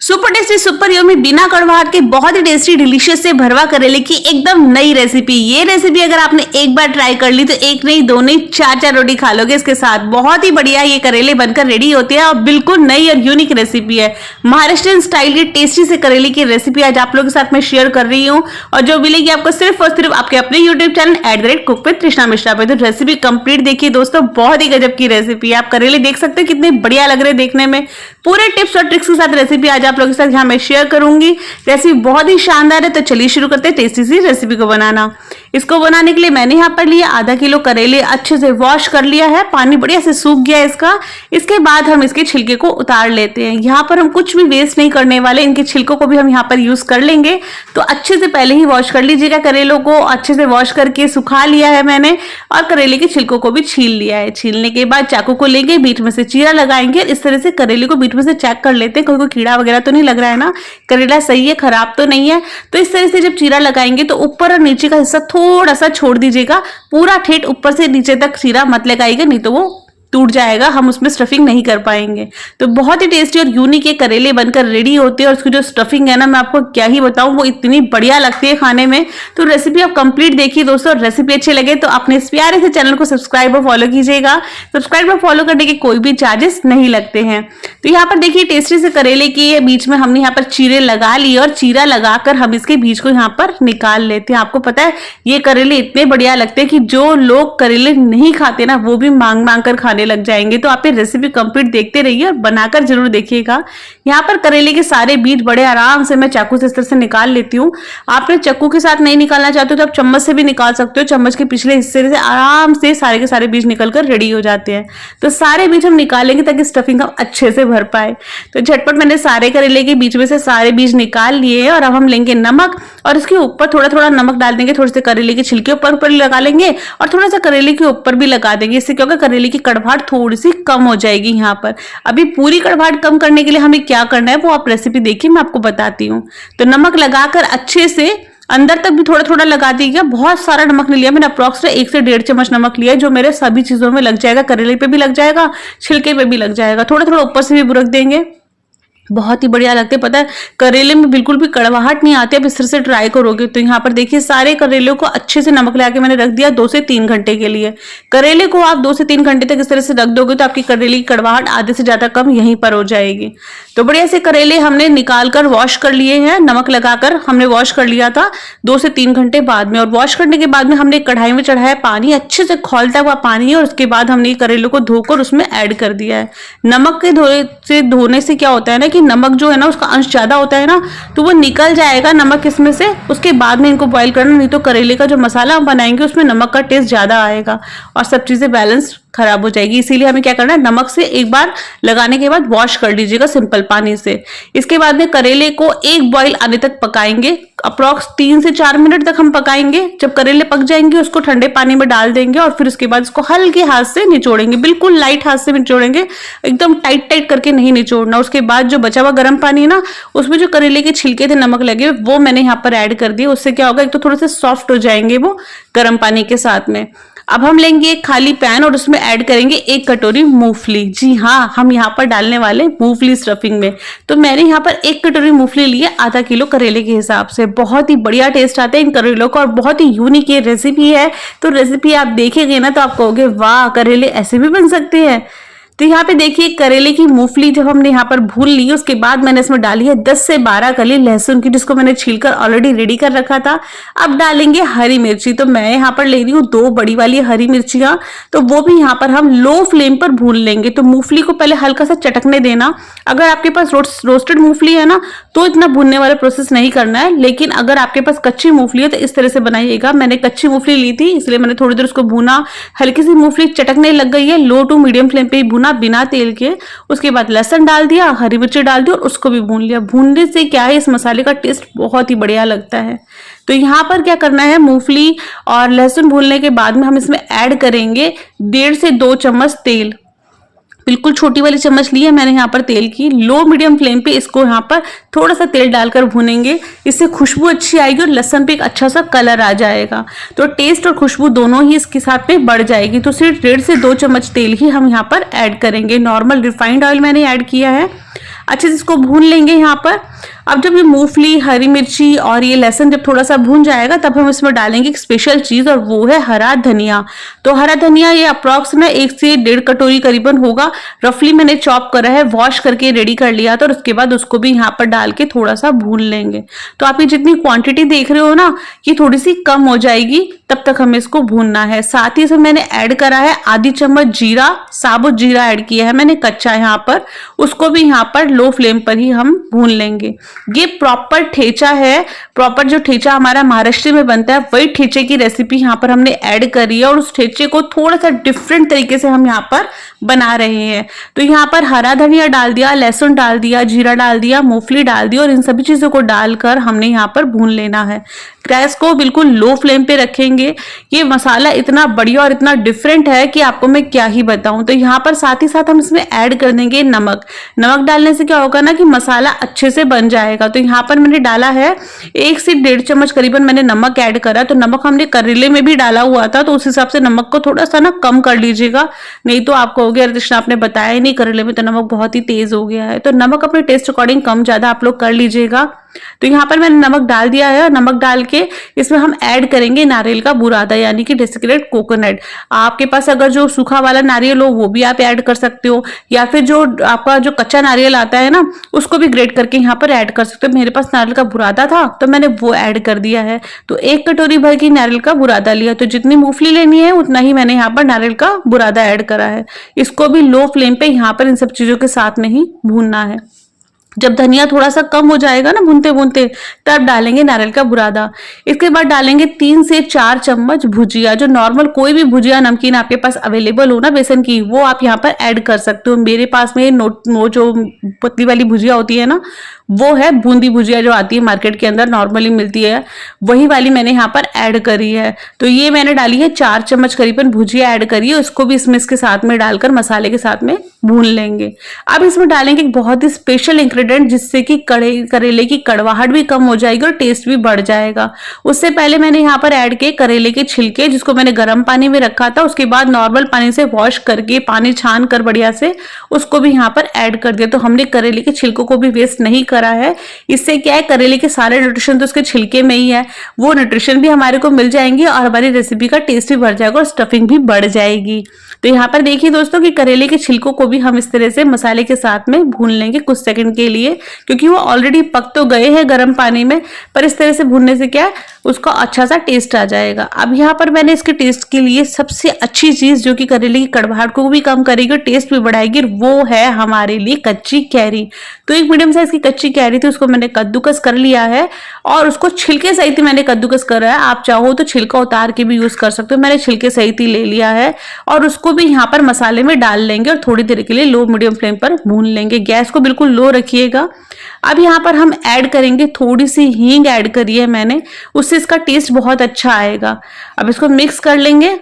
Super tasty super yummy बिना कड़वाहट के बहुत ही टेस्टी डिलीशियस से भरवा करेले की एकदम नई रेसिपी। ये रेसिपी अगर आपने एक बार ट्राई कर ली तो एक नहीं दो नहीं चार चार रोटी खा लोगे इसके साथ। बहुत ही बढ़िया ये करेले बनकर रेडी होते हैं और बिल्कुल नई और यूनिक रेसिपी है। महाराष्ट्रियन स्टाइल की टेस्टी से करेले की रेसिपी आज आप लोगों के साथ में शेयर कर रही हूँ और जो मिलेगी आपको सिर्फ और सिर्फ आपके अपने यूट्यूब चैनल @कुक विद तृष्णा मिश्रा पे। तो रेसिपी कंप्लीट देखिए दोस्तों, बहुत ही गजब की रेसिपी है। आप करेले देख सकते हैं कितने बढ़िया लग रहे हैं देखने में। पूरे टिप्स और ट्रिक्स के साथ रेसिपी आज आप लोगों के साथ यहाँ मैं शेयर करूंगी। रेसिपी बहुत ही शानदार है, तो चलिए शुरू करते हैं टेस्टी सी रेसिपी को बनाना। इसको बनाने के लिए मैंने यहाँ पर लिया आधा किलो करेले, अच्छे से वॉश कर लिया है, पानी बढ़िया से सूख गया है इसका। इसके बाद हम इसके छिलके को उतार लेते हैं। यहाँ पर हम कुछ भी वेस्ट नहीं करने वाले, इनके छिलकों को भी हम यहाँ पर यूज कर लेंगे। तो अच्छे से पहले ही वॉश कर लीजिएगा करेलों को। अच्छे से वॉश करके सुखा लिया है मैंने और करेले के छिलकों को भी छील लिया है। छीलने के बाद चाकू को लेंगे, बीच में से चीरा लगाएंगे। इस तरह से करेले को बीच में से चेक कर लेते हैं कोई कीड़ा वगैरह तो नहीं लग रहा है ना, करेला सही है, खराब तो नहीं है। तो इस तरह से जब चीरा लगाएंगे तो ऊपर और नीचे का हिस्सा थोड़ा सा छोड़ दीजिएगा, पूरा ठेठ ऊपर से नीचे तक चीरा मत लगाइएगा, नहीं तो वो टूट जाएगा, हम उसमें स्टफिंग नहीं कर पाएंगे। तो बहुत ही टेस्टी और यूनिक ये करेले बनकर रेडी होते हैं और उसकी जो स्टफिंग है ना, मैं आपको क्या ही बताऊं, वो इतनी बढ़िया लगती है खाने में। तो रेसिपी आप कंप्लीट देखिए दोस्तों। रेसिपी अच्छी लगे तो अपने इस प्यारे से चैनल को सब्सक्राइब और फॉलो कीजिएगा। सब्सक्राइब और फॉलो करने के कोई भी चार्जेस नहीं लगते हैं। तो यहाँ पर देखिए टेस्टी से करेले की बीच में हमने यहाँ पर चीरे लगा लिए और चीरा लगाकर हम इसके बीज को यहाँ पर निकाल लेते हैं। आपको पता है ये करेले इतने बढ़िया लगते हैं कि जो लोग करेले नहीं खाते ना, वो भी मांग मांग कर खाने लग जाएंगे। तो आप ये रेसिपी कंप्लीट देखते रहिए और बनाकर जरूर देखिएगा। यहाँ पर करेले के सारे बीज बड़े आराम से मैं चाकू से इस तरह से निकाल लेती हूँ। आपने चाकू के साथ नहीं निकालना चाहते हो तो आप चम्मच से भी निकाल सकते हो। चम्मच के पिछले हिस्से से आराम से सारे के सारे बीज निकलकर रेडी हो जाते हैं। तो सारे बीज हम निकालेंगे ताकि स्टफिंग हम अच्छे से भर पाए। तो झटपट मैंने सारे करेले के बीच में से सारे बीज निकाल लिए और अब हम लेंगे नमक और इसके ऊपर थोड़ा थोड़ा नमक डाल देंगे। थोड़े से करेले के छिलके ऊपर लगा लेंगे और थोड़ा सा करेले के ऊपर भी लगा देंगे। इससे क्या होगा, करेले की कड़वाहट थोड़ी सी कम हो जाएगी। यहाँ पर अभी पूरी कड़वाहट कम करने के लिए हमें क्या करना है वो आप रेसिपी देखिए, मैं आपको बताती हूँ। तो नमक लगाकर अच्छे से अंदर तक भी थोड़ा थोड़ा लगा दीजिएगा। बहुत सारा नमक नहीं लिया मैंने, अप्रोक्स 1 से 1.5 चम्मच नमक लिया है, जो मेरे सभी चीजों में लग जाएगा। करेले पे भी लग जाएगा, छिलके पे भी लग जाएगा, थोड़ा थोड़ा ऊपर से भी बुरक देंगे। बहुत ही बढ़िया लगते हैं। पता है करेले में बिल्कुल भी कड़वाहट नहीं आती। अब इस तरह से ट्राई करोगे तो यहाँ पर देखिए सारे करेले को अच्छे से नमक लगा के मैंने रख दिया 2 से 3 घंटे के लिए। करेले को आप 2 से 3 घंटे तक इस तरह से रख दोगे तो आपकी करेले की कड़वाहट आधे से ज्यादा कम यहीं पर हो जाएगी। तो बढ़िया से करेले हमने निकाल कर वॉश कर लिए हैं, नमक लगाकर हमने वॉश कर लिया था 2 से 3 घंटे बाद में। और वॉश करने के बाद में हमने कढ़ाई में चढ़ाया पानी, अच्छे से खौलता हुआ पानी है और उसके बाद हमने करेले को धोकर उसमें ऐड कर दिया है। नमक के धोने से क्या होता है ना कि नमक जो है ना उसका अंश ज्यादा होता है ना, तो वो निकल जाएगा नमक इसमें से। उसके बाद में इनको बॉईल करना, नहीं तो करेले का जो मसाला हम बनाएंगे उसमें नमक का टेस्ट ज्यादा आएगा और सब चीजें बैलेंस खराब हो जाएगी। इसीलिए हमें क्या करना है, नमक से एक बार लगाने के बाद वॉश कर लीजिएगा सिंपल पानी से। इसके बाद में करेले को एक बॉईल आने तक पकाएंगे, अप्रॉक्स 3 से 4 मिनट तक हम पकाएंगे। जब करेले पक जाएंगे उसको ठंडे पानी में डाल देंगे और फिर उसके बाद इसको हल्के हाथ से निचोड़ेंगे, बिल्कुल लाइट हाथ से निचोड़ेंगे, एकदम टाइट टाइट करके नहीं निचोड़ना। उसके बाद जो बचा हुआ गर्म पानी है ना, उसमें जो करेले के छिलके थे नमक लगे वो मैंने यहाँ पर ऐड कर दिए। उससे क्या होगा, एक तो थोड़े से सॉफ्ट हो जाएंगे वो गर्म पानी के साथ में। अब हम लेंगे एक खाली पैन और उसमें ऐड करेंगे 1 कटोरी मूंगफली। जी हाँ, हम यहाँ पर डालने वाले मूंगफली स्टफिंग में। तो मैंने यहाँ पर 1 कटोरी मूंगफली ली है आधा किलो करेले के हिसाब से। बहुत ही बढ़िया टेस्ट आता है इन करेलों का और बहुत ही यूनिक ये रेसिपी है। तो रेसिपी आप देखेंगे ना तो आप कहोगे वाह, करेले ऐसे भी बन सकते हैं। तो यहाँ पे देखिए करेले की मूंगफली जब हमने यहाँ पर भून ली, उसके बाद मैंने इसमें डाली है 10 से 12 कली लहसुन की, जिसको मैंने छीलकर ऑलरेडी रेडी कर रखा था। अब डालेंगे हरी मिर्ची। तो मैं यहाँ पर ले रही हूँ 2 बड़ी वाली हरी मिर्चियां, तो वो भी यहाँ पर हम लो फ्लेम पर भून लेंगे। तो मूंगफली को पहले हल्का सा चटकने देना। अगर आपके पास रोस्टेड मूंगफली है ना तो इतना भूनने वाला प्रोसेस नहीं करना है, लेकिन अगर आपके पास कच्ची मूंगफली है तो इस तरह से बनाइएगा। मैंने कच्ची मूंगफली ली थी इसलिए मैंने थोड़ी देर उसको भूना। हल्की सी मूंगफली चटकने लग गई है, लो टू मीडियम फ्लेम पे ही भूना बिना तेल के। उसके बाद लहसुन डाल दिया, हरी मिर्ची डाल दी और उसको भी भून लिया। भूनने से क्या है, इस मसाले का टेस्ट बहुत ही बढ़िया लगता है। तो यहाँ पर क्या करना है, मूंगफली और लहसुन भूनने के बाद में हम इसमें ऐड करेंगे 1.5 से 2 चम्मच तेल। बिल्कुल छोटी वाली चम्मच ली है मैंने यहाँ पर तेल की। लो मीडियम फ्लेम पे इसको यहाँ पर थोड़ा सा तेल डालकर भूनेंगे, इससे खुशबू अच्छी आएगी और लहसुन पे एक अच्छा सा कलर आ जाएगा। तो टेस्ट और खुशबू दोनों ही इसके साथ में बढ़ जाएगी। तो सिर्फ 1.5 से 2 चम्मच तेल ही हम यहाँ पर ऐड करेंगे। नॉर्मल रिफाइंड ऑयल मैंने ऐड किया है। अच्छे से इसको भून लेंगे यहाँ पर। अब जब ये मूंगफली, हरी मिर्ची और ये लहसुन जब थोड़ा सा भून जाएगा तब हम इसमें डालेंगे एक स्पेशल चीज, और वो है हरा धनिया। तो हरा धनिया ये अप्रॉक्स में 1 से 1.5 कटोरी करीबन होगा, रफली मैंने चॉप करा है, वॉश करके रेडी कर लिया था, और उसके बाद उसको भी यहाँ पर डाल के थोड़ा सा भून लेंगे। तो आप ये जितनी क्वांटिटी देख रहे हो ना, ये थोड़ी सी कम हो जाएगी, तब तक हमें इसको भूनना है। साथ ही इसमें मैंने ऐड करा है आधी चम्मच जीरा, साबुत जीरा ऐड किया है मैंने कच्चा यहाँ पर, उसको भी यहाँ पर लो फ्लेम पर ही हम भून लेंगे। ये प्रॉपर ठेचा है, प्रॉपर जो ठेचा हमारा महाराष्ट्र में बनता है वही ठेचे की रेसिपी यहाँ पर हमने ऐड करी है, और उस ठेचे को थोड़ा सा डिफरेंट तरीके से हम यहाँ पर बना रहे हैं। तो यहाँ पर हरा धनिया डाल दिया, लहसुन डाल दिया, जीरा डाल दिया, मूंगफली डाल दी, और इन सभी चीजों को डालकर हमने यहाँ पर भून लेना है। गैस को बिल्कुल लो फ्लेम पे रखेंगे। ये मसाला इतना बढ़िया और इतना डिफरेंट है कि आपको मैं क्या ही बताऊं। तो यहाँ पर साथ ही साथ हम इसमें ऐड कर देंगे नमक। नमक डालने से क्या होगा ना कि मसाला अच्छे से बन जाएगा। तो यहाँ पर मैंने डाला है 1 से 1.5 चम्मच करीबन मैंने नमक ऐड करा। तो नमक हमने करेले में भी डाला हुआ था, तो उस हिसाब से नमक को थोड़ा सा ना कम कर लीजिएगा, नहीं तो आप कहोगे अरे कृष्णा आपने बताया ही नहीं, करेले में तो नमक बहुत ही तेज हो गया है। तो नमक अपने टेस्ट अकॉर्डिंग कम ज्यादा आप लोग कर लीजिएगा। तो यहाँ पर मैंने नमक डाल दिया है, और नमक डाल के इसमें हम ऐड करेंगे नारियल का बुरादा यानी कि डेसिकेटेड कोकोनट। आपके पास अगर जो सूखा वाला नारियल हो वो भी आप ऐड कर सकते हो, या फिर जो आपका जो कच्चा नारियल आता है ना उसको भी ग्रेट करके यहाँ पर ऐड कर सकते हो। मेरे पास नारियल का बुरादा था तो मैंने वो ऐड कर दिया है। तो 1 कटोरी भर की नारियल का बुरादा लिया, तो जितनी मूंगफली लेनी है उतना ही मैंने यहाँ पर नारियल का बुरादा ऐड करा है। इसको भी लो फ्लेम पे यहाँ पर इन सब चीजों के साथ में ही भूनना है। जब धनिया थोड़ा सा कम हो जाएगा ना भूनते भूनते, तब डालेंगे नारियल का बुरादा। इसके बाद डालेंगे 3 से 4 चम्मच भुजिया। जो नॉर्मल कोई भी भुजिया नमकीन आपके पास अवेलेबल हो ना बेसन की, वो आप यहाँ पर ऐड कर सकते हो। मेरे पास में जो पतली वाली भुजिया होती है ना, वो है बूंदी भुजिया जो आती है मार्केट के अंदर नॉर्मली मिलती है, वही वाली मैंने यहाँ पर ऐड करी है। तो ये मैंने डाली है 4 चम्मच करीबन भुजिया ऐड करी है, उसको भी इसमें इसके साथ में डालकर मसाले के साथ में भून लेंगे। अब इसमें डालेंगे एक बहुत ही स्पेशल इंग्रेडिएंट, जिससे कि करेले की कड़वाहट भी कम हो जाएगी और टेस्ट भी बढ़ जाएगा। उससे पहले मैंने यहाँ पर ऐड किए करेले के छिलके, जिसको मैंने गर्म पानी में रखा था, उसके बाद नॉर्मल पानी से वॉश करके पानी छान कर बढ़िया से उसको भी यहाँ पर ऐड कर दिया। तो हमने करेले के छिलकों को भी वेस्ट नहीं करा है। इससे क्या है, करेले के सारे न्यूट्रिशन तो उसके छिलके में ही है, वो न्यूट्रिशन भी हमारे को मिल जाएंगे और हमारी रेसिपी का टेस्ट भी बढ़ जाएगा और स्टफिंग भी बढ़ जाएगी। तो यहाँ पर देखिए दोस्तों कि करेले के छिलकों को भी हम इस तरह से मसाले के साथ में भून लेंगे कुछ सेकंड के लिए, क्योंकि वो ऑलरेडी पक तो गए हैं गर्म पानी में, पर इस तरह से भूनने से क्या है उसका अच्छा सा टेस्ट आ जाएगा। अब यहाँ पर मैंने इसके टेस्ट के लिए सबसे अच्छी चीज जो कि करेले की कड़वाहट को भी कम करेगी और टेस्ट भी बढ़ाएगी, वो है हमारे लिए कच्ची कैरी। तो एक मीडियम साइज की कच्ची कैरी थी, उसको मैंने कद्दूकस कर लिया है और उसको छिलके सहित ही मैंने कद्दूकस करा है। आप चाहो तो छिलका उतार के भी यूज कर सकते हो, मैंने छिलके सहित ही ले लिया है और उसको भी यहाँ पर मसाले में डाल लेंगे और थोड़ी देर के लिए लो मीडियम फ्लेम पर भून लेंगे। गैस को बिल्कुल लो रखिएगा। अब यहाँ पर हम ऐड करेंगे थोड़ी सी हींग ऐड करी है मैंने, उससे इसका टेस्ट बहुत अच्छा आएगा। अब इसको मिक्स कर लेंगे।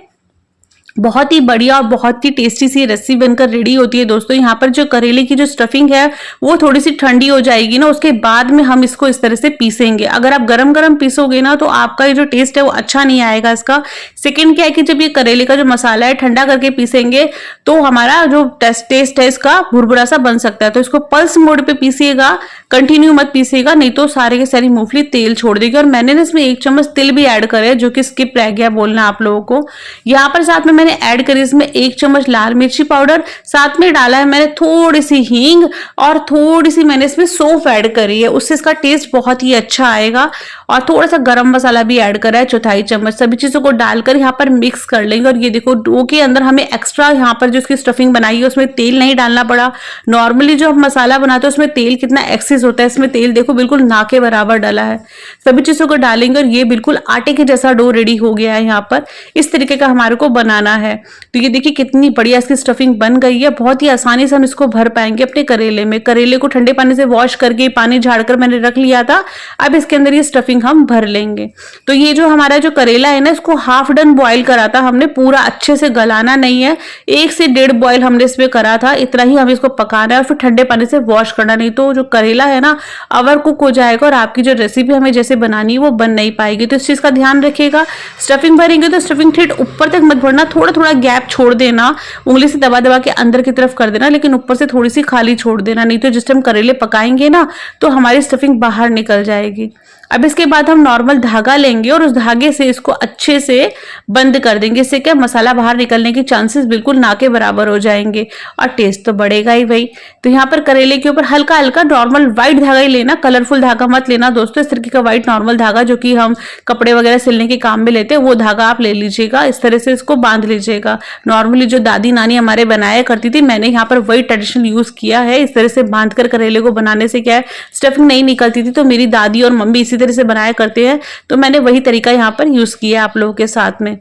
बहुत ही बढ़िया और बहुत ही टेस्टी सी रेसिपी बनकर रेडी होती है दोस्तों। यहाँ पर जो करेले की जो स्टफिंग है वो थोड़ी सी ठंडी हो जाएगी ना, उसके बाद में हम इसको इस तरह से पीसेंगे। अगर आप गरम गरम पीसोगे ना तो आपका ये जो टेस्ट है वो अच्छा नहीं आएगा इसका। सेकंड क्या है कि जब ये करेले का जो मसाला है ठंडा करके पीसेंगे तो हमारा जो टेस्ट है इसका भुरभुरा सा बन सकता है। तो इसको पल्स मोड पे पीसिएगा, कंटिन्यू मत पीसिएगा, नहीं तो सारे के सारी मूंगफली तेल छोड़ देगी। और मैंने इसमें 1 चम्मच तिल भी ऐड करे जो कि स्किप रह गया बोलना आप लोगों को। यहाँ पर साथ में मैंने ऐड करी इसमें 1 चम्मच लाल मिर्ची पाउडर, साथ में डाला है मैंने थोड़ी सी हींग और थोड़ी सी मैंने इसमें सौंफ ऐड करी है, उससे इसका टेस्ट बहुत ही अच्छा आएगा। और थोड़ा सा गरम मसाला भी ऐड करा है 1/4 चम्मच। सभी चीजों को डालकर यहाँ पर मिक्स कर लेंगे। और ये देखो डो के अंदर हमें एक्स्ट्रा यहाँ पर जो उसकी स्टफिंग बनाई है उसमें तेल नहीं डालना पड़ा। नॉर्मली जो हम मसाला बनाते हैं उसमें तेल कितना एक्सेस होता है, इसमें तेल देखो बिल्कुल ना के बराबर डाला है। सभी चीजों को डालेंगे और ये बिल्कुल आटे के जैसा डो रेडी हो गया है। यहाँ पर इस तरीके का हमारे को बनाना है। तो ये देखिए कितनी बढ़िया इसकी स्टफिंग बन गई है। बहुत ही आसानी से हम इसको भर पाएंगे अपने करेले में। करेले को ठंडे पानी से वॉश करके पानी झाड़कर मैंने रख लिया था। अब इसके अंदर ये स्टफिंग स्टफिंग हम भर लेंगे। तो ये जो हमारा जो करेला है ना, इसको हाफ डन बॉईल करा था हमने, पूरा अच्छे से गलाना नहीं है, 1 से 1.5 बॉईल हमने इसमें करा था, इतना ही हमें इसको पकाना है और फिर ठंडे पानी से वॉश करना, नहीं तो जो करेला है ना ओवर कुक हो जाएगा और आपकी जो रेसिपी हमें जैसे बनानी है वो बन नहीं पाएगी। तो इस चीज का ध्यान रखिएगा। स्टफिंग भरेंगे तो स्टफिंग ठेठ ऊपर तक मत भरना, थोड़ा थोड़ा गैप छोड़ देना, उंगली से दबा दबा के अंदर की तरफ कर देना, लेकिन ऊपर से थोड़ी सी खाली छोड़ देना, नहीं तो जिस टाइम करेले पकाएंगे ना तो हमारी स्टफिंग बाहर निकल जाएगी। अब इसके बाद हम नॉर्मल धागा लेंगे और उस धागे से इसको अच्छे से बंद कर देंगे। इससे क्या मसाला बाहर निकलने के चांसेस बिल्कुल ना के बराबर हो जाएंगे और टेस्ट तो बढ़ेगा ही भाई। तो यहाँ पर करेले के ऊपर हल्का हल्का नॉर्मल व्हाइट धागा ही लेना, कलरफुल धागा मत लेना दोस्तों। इस तरीके का व्हाइट नॉर्मल धागा जो कि हम कपड़े वगैरह सिलने के काम में लेते हैं, वो धागा आप ले लीजिएगा। इस तरह से इसको बांध लीजिएगा। नॉर्मली जो दादी नानी हमारे बनाया करती थी, मैंने यहाँ पर वही ट्रेडिशनल यूज किया है। इस तरह से बांध कर करेले को बनाने से क्या है, स्टफिंग नहीं निकलती थी, तो मेरी दादी और मम्मी इसी तरह से बनाया करते हैं, तो मैंने वही तरीका यहाँ पर यूज किया आप लोगों के साथ में।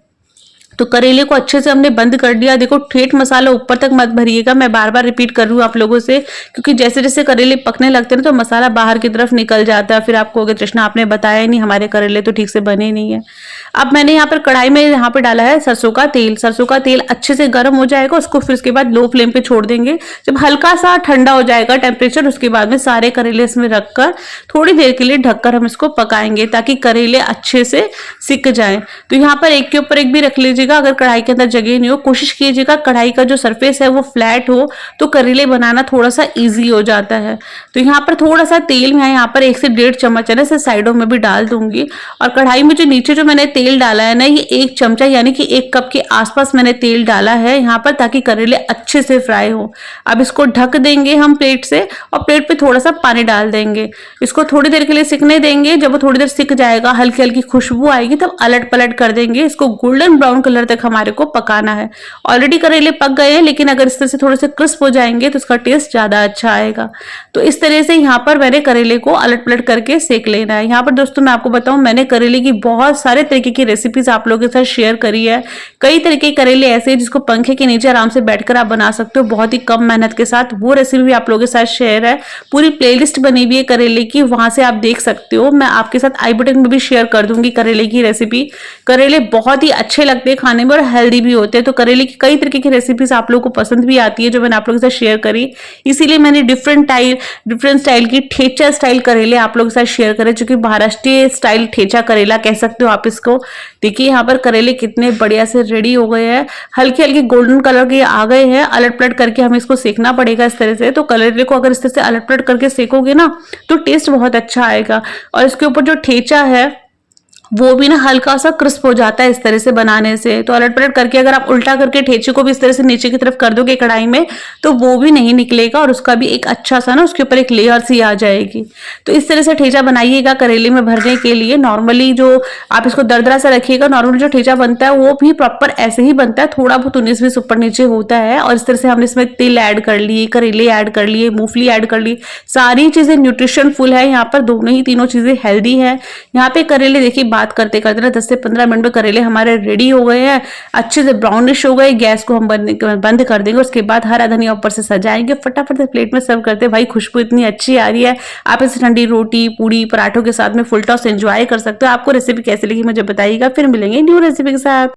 तो करेले को अच्छे से हमने बंद कर दिया। देखो ठेठ मसाला ऊपर तक मत भरिएगा, मैं बार बार रिपीट कर रही हूँ आप लोगों से, क्योंकि जैसे जैसे करेले पकने लगते हैं तो मसाला बाहर की तरफ निकल जाता है, फिर आपको अगर तृष्णा आपने बताया ही नहीं, हमारे करेले तो ठीक से बने नहीं है। अब मैंने यहाँ पर कढ़ाई में यहाँ पे डाला है सरसों का तेल। सरसों का तेल अच्छे से गर्म हो जाएगा, उसको फिर उसके बाद लो फ्लेम पे छोड़ देंगे। जब हल्का सा ठंडा हो जाएगा टेम्परेचर, उसके बाद में सारे करेले इसमें रखकर थोड़ी देर के लिए ढककर हम इसको पकाएंगे, ताकि करेले अच्छे से सिक जाएं। तो यहाँ पर एक के ऊपर एक भी रख लीजिएगा, अगर कढ़ाई के अंदर जगह नहीं हो, कोशिश कीजिएगा कढ़ाई का जो सरफेस है वो फ्लैट हो, तो करेले बनाना थोड़ा सा इजी हो जाता है। तो यहाँ पर थोड़ा सा तेल मैं यहाँ पर 1 से 1.5 चम्मच है ना, इसे साइडों में भी डाल दूंगी। और कढ़ाई में जो नीचे जो मैंने तेल डाला है ना, ये 1 चमचा यानी कि 1 कप के आसपास मैंने तेल डाला है यहाँ पर, ताकि करेले अच्छे से फ्राई हो। अब इसको ढक देंगे हम प्लेट से, और प्लेट पे थोड़ा सा पानी डाल देंगे। इसको थोड़ी देर के लिए सिकने देंगे। जब वो थोड़ी देर सिक जाएगा, हल्की हल्की खुशबू आएगी, तब अलट पलट कर देंगे। इसको गोल्डन ब्राउन कलर तक हमारे को पकाना है। ऑलरेडी करेले पक गए हैं, लेकिन अगर इस तरह से थोड़े से क्रिस्प हो जाएंगे तो इसका टेस्ट ज्यादा अच्छा आएगा। तो इस तरह से यहाँ पर मैंने करेले को अलट पलट करके सेक लेना है। यहाँ पर दोस्तों मैं आपको बताऊं, मैंने करेले की बहुत सारे तरीके की रेसिपीज आप लोगों के साथ शेयर करी है। कई तरीके के करेले ऐसे हैं जिसको पंखे के नीचे आराम से बैठकर आप बना सकते हो, बहुत ही कम मेहनत के साथ। वो रेसिपी भी आप लोगों के साथ शेयर है, पूरी प्लेलिस्ट बनी हुई है करेले की, वहां से आप देख सकते हो। मैं आपके साथ आई बटन में भी शेयर कर दूंगी करेले की रेसिपी। करेले बहुत ही अच्छे लगते हैं खाने में और हेल्दी भी होते हैं। तो करेले की कई तरीके की रेसिपीज आप लोगों को पसंद भी आती है, जो मैंने आप लोगों के साथ शेयर करी। इसीलिए मैंने डिफरेंट स्टाइल की ठेचा स्टाइल करेले आप लोगों के साथ शेयर करे, जो कि महाराष्ट्रीय स्टाइल ठेचा करेला कह सकते हो आप इसको। देखिए यहाँ पर करेले कितने बढ़िया से रेडी हो गए हैं, हल्के हल्के गोल्डन कलर के आ गए हैं। अलट पलट करके हमें इसको सेकना पड़ेगा इस तरह से। तो करेले को अगर इस तरह से अलट पलट करके सेकोगे ना, तो टेस्ट बहुत अच्छा आएगा। और इसके ऊपर जो ठेचा है वो भी ना हल्का सा क्रिस्प हो जाता है इस तरह से बनाने से। तो अलट पलट करके अगर आप उल्टा करके ठेचे को भी इस तरह से नीचे की तरफ कर दोगे कढ़ाई में, तो वो भी नहीं निकलेगा और उसका भी एक अच्छा सा ना उसके ऊपर एक लेयर सी आ जाएगी। तो इस तरह से ठेचा बनाइएगा करेले में भरने के लिए। नॉर्मली जो आप इसको दरदरा सा रखिएगा, नॉर्मली जो ठेचा बनता है वो भी प्रॉपर ऐसे ही बनता है, थोड़ा बहुत 19-20 ऊपर नीचे होता है। और इस तरह से हमने इसमें तिल ऐड कर लिए, करेले ऐड कर लिए, मूंगफली ऐड कर ली, सारी चीजें न्यूट्रिशन फुल है यहाँ पर, दोनों ही तीनों चीजें हेल्दी है। यहाँ पे करेले देखिए बात करते करते ना 10 से 15 मिनट में करेले हमारे रेडी हो गए हैं, अच्छे से ब्राउनिश हो गए। गैस को हम बंद कर देंगे, उसके बाद हरा धनिया ऊपर से सजाएंगे, फटाफट से प्लेट में सर्व करते हैं। भाई खुशबू इतनी अच्छी आ रही है, आप इसे ठंडी रोटी पूड़ी पराठों के साथ में फुल टॉस एंजॉय कर सकते हो। आपको रेसिपी कैसी लगी मुझे बताइएगा, फिर मिलेंगे न्यू रेसिपी के साथ।